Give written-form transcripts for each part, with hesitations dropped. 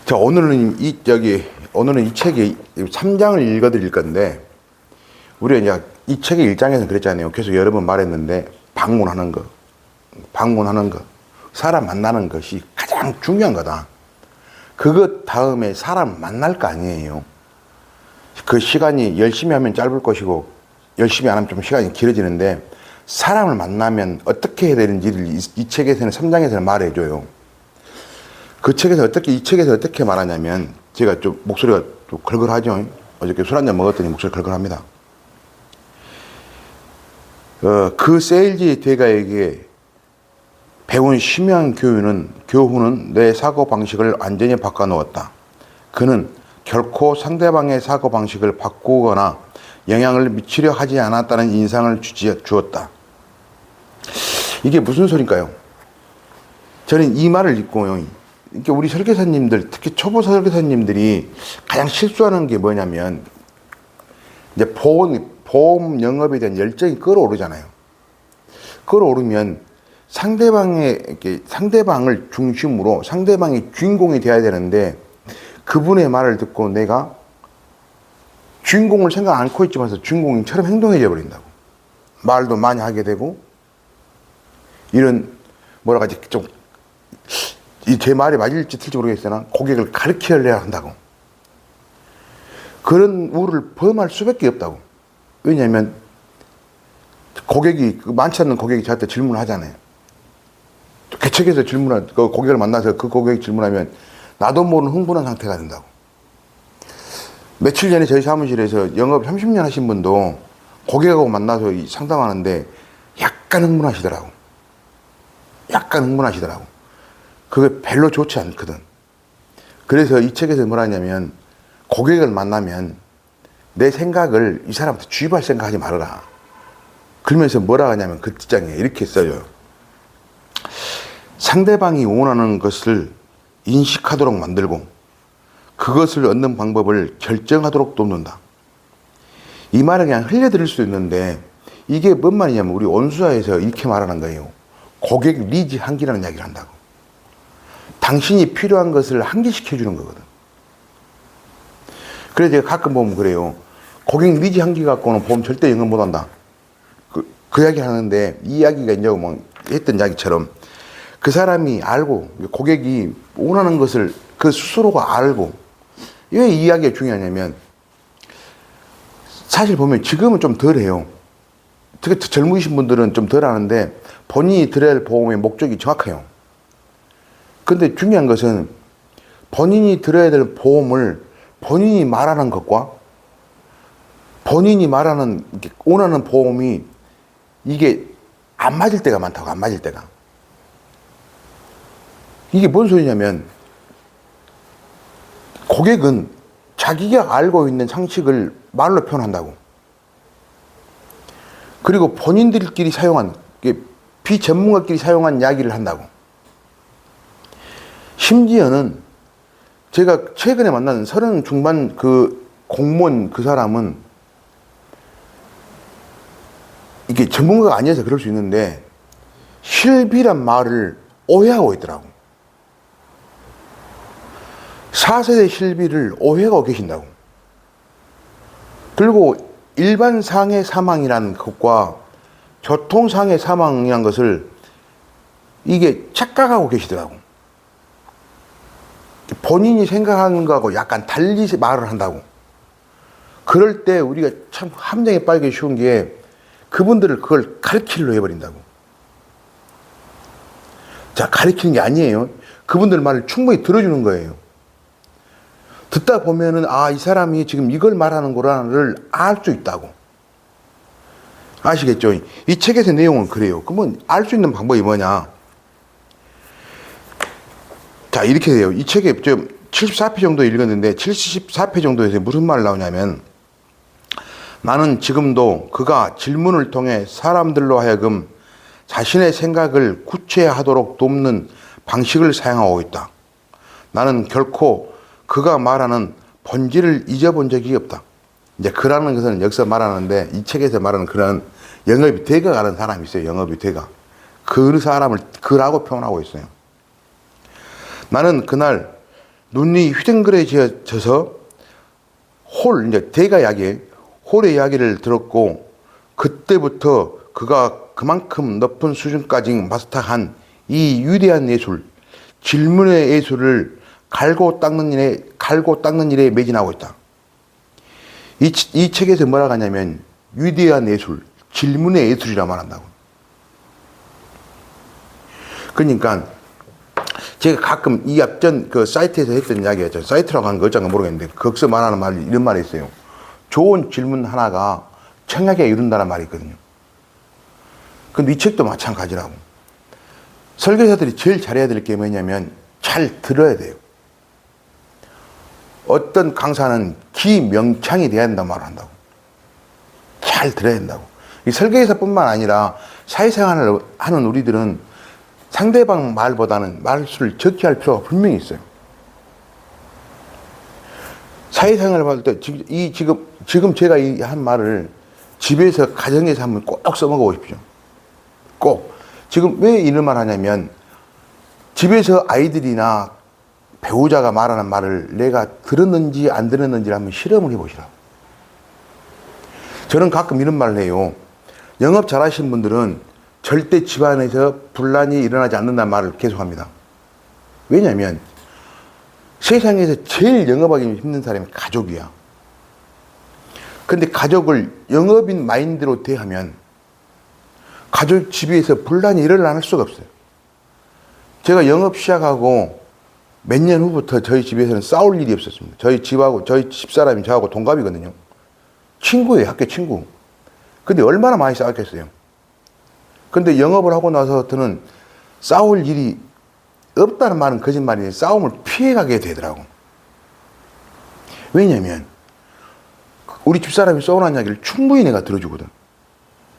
자, 오늘은 이 책의 3장을 읽어 드릴 건데, 우리가 이제 이 책의 1장에서 그랬잖아요. 계속 여러 번 말했는데, 방문하는 거, 사람 만나는 것이 가장 중요한 거다. 그것 다음에 사람 만날 거 아니에요. 그 시간이 열심히 하면 짧을 것이고, 열심히 안 하면 좀 시간이 길어지는데, 사람을 만나면 어떻게 해야 되는지를 이 책에서는 3장에서는 말해줘요. 이 책에서 어떻게 말하냐면, 제가 좀 목소리가 좀 걸걸하죠. 어저께 술 한잔 먹었더니 목소리 걸걸합니다. 그 세일즈 대가에게 배운 심야 교훈은 내 사고방식을 완전히 바꿔놓았다. 그는 결코 상대방의 사고방식을 바꾸거나 영향을 미치려 하지 않았다는 인상을 주었다. 이게 무슨 소린가요? 저는 이 말을 읽고요. 이렇게 우리 설계사님들, 특히 초보 설계사님들이 가장 실수하는 게 뭐냐면, 이제 보험 영업에 대한 열정이 끌어오르잖아요. 끌어오르면 상대방을 중심으로 상대방이 주인공이 돼야 되는데, 그분의 말을 듣고 내가 주인공을 생각 않고 있지만 주인공처럼 행동해져 버린다고. 말도 많이 하게 되고, 이런, 뭐라 하지, 제 말이 맞을지 틀릴지 모르겠으나 고객을 가르쳐야 한다고. 그런 우를 범할 수밖에 없다고. 왜냐하면 많지 않는 고객이 저한테 질문을 하잖아요. 개척해서 그 고객을 만나서 그 고객이 질문하면 나도 모르는 흥분한 상태가 된다고. 며칠 전에 저희 사무실에서 영업 30년 하신 분도 고객하고 만나서 상담하는데 약간 흥분하시더라고. 그게 별로 좋지 않거든. 그래서 이 책에서 뭐라 하냐면, 고객을 만나면 내 생각을 이 사람한테 주입할 생각하지 말아라. 그러면서 뭐라 하냐면 그 뒷장에 이렇게 써요. 상대방이 원하는 것을 인식하도록 만들고 그것을 얻는 방법을 결정하도록 돕는다. 이 말은 그냥 흘려들을 수도 있는데, 이게 뭔 말이냐면 우리 온수사에서 이렇게 말하는 거예요. 고객 니즈 한기라는 이야기를 한다고. 당신이 필요한 것을 한기시켜주는 거거든. 그래서 제가 가끔 보면 그래요. 고객 니즈 한기 갖고는 보험 절대 영업 못 한다. 그 이야기 하는데, 이 이야기가 이제 뭐 했던 이야기처럼 그 사람이 알고, 고객이 원하는 것을 그 스스로가 알고. 왜 이 이야기가 중요하냐면, 사실 보면 지금은 좀 덜 해요. 특히 젊으신 분들은 좀 덜 하는데, 본인이 들어야 할 보험의 목적이 정확해요. 근데 중요한 것은 본인이 들어야 될 보험을 본인이 말하는 것과 본인이 원하는 보험이 이게 안 맞을 때가 많다고. 안 맞을 때가. 이게 뭔 소리냐면, 고객은 자기가 알고 있는 상식을 말로 표현한다고. 그리고 본인들끼리 비전문가끼리 사용한 이야기를 한다고. 심지어는 제가 최근에 만난 30 중반 그 공무원 그 사람은, 이게 전문가가 아니어서 그럴 수 있는데, 실비란 말을 오해하고 있더라고. 4세대 실비를 오해하고 계신다고. 그리고 일반 상해 사망이라는 것과 교통상해 사망이라는 것을 이게 착각하고 계시더라고. 본인이 생각하는 거하고 약간 달리 말을 한다고. 그럴 때 우리가 참 함정에 빠지기 쉬운 게, 그분들을 그걸 가르치려 해버린다고. 자, 가르치는 게 아니에요. 그분들 말을 충분히 들어주는 거예요. 듣다 보면은, 이 사람이 지금 이걸 말하는 거라를 알 수 있다고. 아시겠죠? 이 책에서 내용은 그래요. 그러면 알 수 있는 방법이 뭐냐? 자, 이렇게 돼요. 이 책에 좀 74회 정도 읽었는데, 74회 정도에서 무슨 말이 나오냐면, 나는 지금도 그가 질문을 통해 사람들로 하여금 자신의 생각을 구체화하도록 돕는 방식을 사용하고 있다. 나는 결코 그가 말하는 본질을 잊어본 적이 없다. 이제 그라는 것은 여기서 말하는데, 이 책에서 말하는 그런 영업이 대가라는 사람이 있어요. 영업이 대가. 그 사람을 그라고 표현하고 있어요. 나는 그날 눈이 휘둥그레져서 이제 대가 이야기, 홀의 이야기를 들었고, 그때부터 그가 그만큼 높은 수준까지 마스터한 이 위대한 예술, 질문의 예술을 갈고 닦는 일에 매진하고 있다. 이 책에서 뭐라고 하냐면, 위대한 예술, 질문의 예술이라 말한다고. 그러니까, 제가 가끔 이 앞전 그 사이트에서 했던 이야기였죠. 사이트라고 하는 거 어쩐가 모르겠는데, 거기서 말하는 말이 이런 말이 있어요. 좋은 질문 하나가 청약에 이룬다는 말이 있거든요. 근데 이 책도 마찬가지라고. 설계사들이 제일 잘해야 될 게 뭐냐면, 잘 들어야 돼요. 어떤 강사는 기명창이 돼야 된다고 말을 한다고. 잘 들어야 된다고. 이 설계사뿐만 아니라 사회생활을 하는 우리들은 상대방 말보다는 말수를 적게 할 필요가 분명히 있어요. 사회생활을 받을 때, 지금 제가 이 한 말을 집에서, 가정에서 한번 꼭 써먹어 보십시오. 꼭. 지금 왜 이런 말 하냐면, 집에서 아이들이나 배우자가 말하는 말을 내가 들었는지 안 들었는지를 한번 실험을 해보시라고. 저는 가끔 이런 말을 해요. 영업 잘하시는 분들은 절대 집안에서 분란이 일어나지 않는다는 말을 계속합니다. 왜냐하면 세상에서 제일 영업하기 힘든 사람이 가족이야. 근데 가족을 영업인 마인드로 대하면 가족 집에서 분란이 일어날 수가 없어요. 제가 영업 시작하고 몇 년 후부터 저희 집에서는 싸울 일이 없었습니다. 저희 집사람이 저하고 동갑이거든요. 친구예요, 학교 친구. 근데 얼마나 많이 싸웠겠어요. 근데 영업을 하고 나서부터는 싸울 일이 없다는 말은 거짓말이에요. 싸움을 피해가게 되더라고. 왜냐면 우리 집사람이 서운한 이야기를 충분히 내가 들어주거든.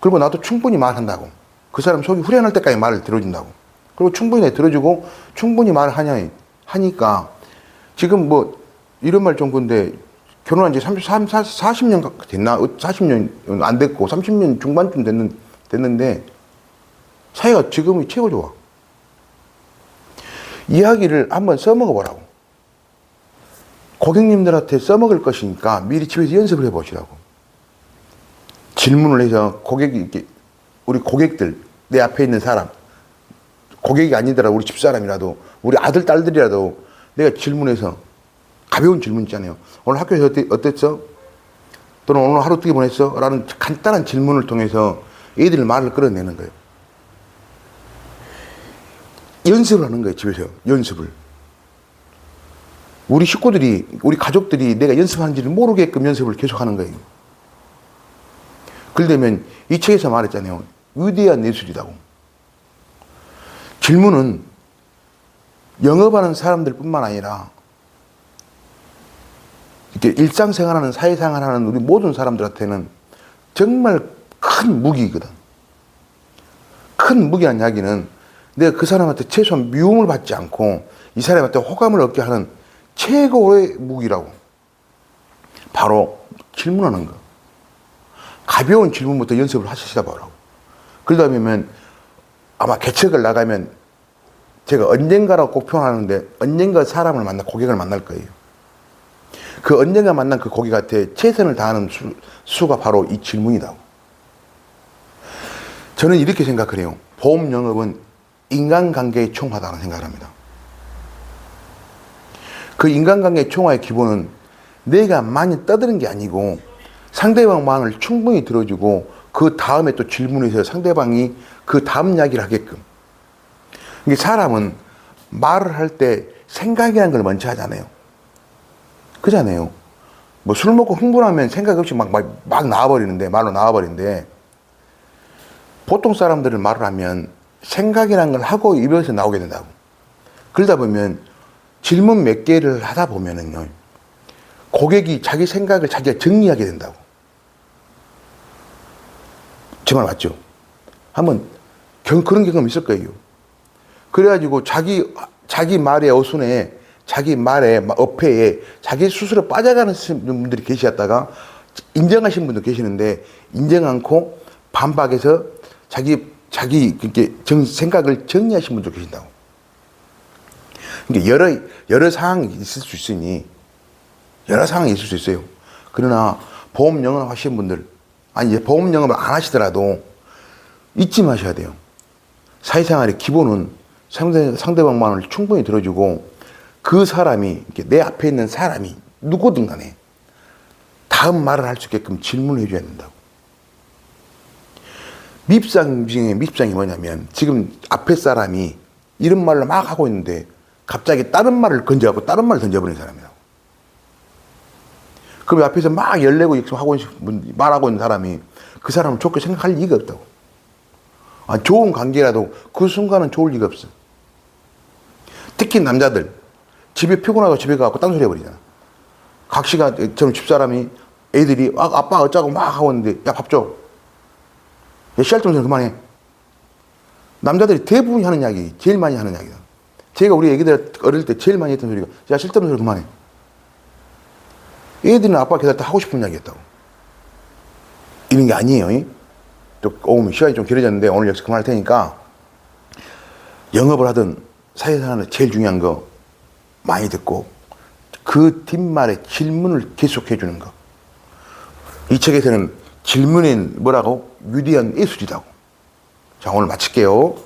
그리고 나도 충분히 말한다고. 그 사람 속이 후련할 때까지 말을 들어준다고. 그리고 충분히 내가 들어주고 충분히 말을 하니까 지금 뭐 이런 말 좀 건데 결혼한 지 40년 됐나? 40년 안 됐고 30년 중반쯤 됐는데 사이가 지금이 최고 좋아. 이야기를 한번 써먹어 보라고. 고객님들한테 써먹을 것이니까 미리 집에서 연습을 해보시라고. 질문을 해서 우리 고객들, 내 앞에 있는 사람, 고객이 아니더라도 우리 집사람이라도, 우리 아들, 딸들이라도 내가 질문해서 가벼운 질문 있잖아요. 오늘 학교에서 어땠어? 또는 오늘 하루 어떻게 보냈어? 라는 간단한 질문을 통해서 애들 말을 끌어내는 거예요. 연습을 하는 거예요, 집에서. 연습을. 우리 식구들이, 우리 가족들이 내가 연습하는지를 모르게끔 연습을 계속 하는 거예요. 그러려면 이 책에서 말했잖아요. 위대한 예술이라고. 질문은 영업하는 사람들 뿐만 아니라 이렇게 일상생활하는, 사회생활하는 우리 모든 사람들한테는 정말 큰 무기거든. 큰 무기란 이야기는 내가 그 사람한테 최소한 미움을 받지 않고 이 사람한테 호감을 얻게 하는 최고의 무기라고. 바로 질문하는 거. 가벼운 질문부터 연습을 하시다 보라고. 그러다 보면 아마 개척을 나가면 제가 언젠가라고 꼭 표현하는데 언젠가 사람을 고객을 만날 거예요. 그 언젠가 만난 그 고객한테 최선을 다하는 수가 바로 이 질문이다. 저는 이렇게 생각을 해요. 보험 영업은 인간관계의 총화다라는 생각을 합니다. 그 인간관계의 총화의 기본은 내가 많이 떠드는 게 아니고 상대방 마음을 충분히 들어주고 그 다음에 또 질문해서 상대방이 그 다음 이야기를 하게끔. 이게 사람은 말을 할 때 생각이라는 걸 먼저 하잖아요. 그잖아요. 뭐 술 먹고 흥분하면 생각 없이 막 나와버리는데, 말로 나와버리는데, 보통 사람들은 말을 하면 생각이라는 걸 하고 입에서 나오게 된다고. 그러다 보면 질문 몇 개를 하다 보면은요, 고객이 자기 생각을 자기가 정리하게 된다고. 제 말 맞죠? 한번 그런 경험 있을 거예요. 그래가지고 자기 말의 어순에, 자기 말의 어폐에 자기 스스로 빠져가는 분들이 계시다가 인정하신 분도 계시는데 인정 않고 반박해서 자기 생각을 정리하신 분도 계신다고. 그러니까 여러 상황이 있을 수 있으니, 여러 상황이 있을 수 있어요. 그러나 보험 영업 하시는 분들, 아니 이제 보험 영업을 안 하시더라도 잊지 마셔야 돼요. 사회생활의 기본은 상대방 마음을 충분히 들어주고, 그 사람이, 내 앞에 있는 사람이 누구든 간에 다음 말을 할 수 있게끔 질문을 해줘야 된다고. 밉상 중에 밉상이 뭐냐면, 지금 앞에 사람이 이런 말을 막 하고 있는데 갑자기 다른 말을 건져갖고 다른 말을 던져버리는 사람이라고. 그럼 앞에서 막 열내고 말하고 있는 사람이 그 사람을 좋게 생각할 리가 없다고. 좋은 관계라도 그 순간은 좋을 리가 없어. 특히 남자들, 집에 피곤하고 집에 가서 딴소리 해버리잖아. 각시가, 저는 집사람이 애들이 아빠 어쩌고 막 하고 있는데, 야, 밥 줘. 야, 씨알 좀 그만해. 남자들이 대부분이 하는 이야기, 제일 많이 하는 이야기다. 제가 우리 애기들 어릴 때 제일 많이 했던 소리가, 야, 쓸데없는 소리 그만해. 애들은 아빠 기다릴 때 하고 싶은 이야기 했다고. 이런 게 아니에요. 또 오늘 시간이 좀 길어졌는데 오늘 역시 그만할 테니까, 영업을 하든 사회생활은 제일 중요한 거 많이 듣고 그 뒷말에 질문을 계속해 주는 거. 이 책에서는 질문인 뭐라고? 위대한 예술이라고. 자, 오늘 마칠게요.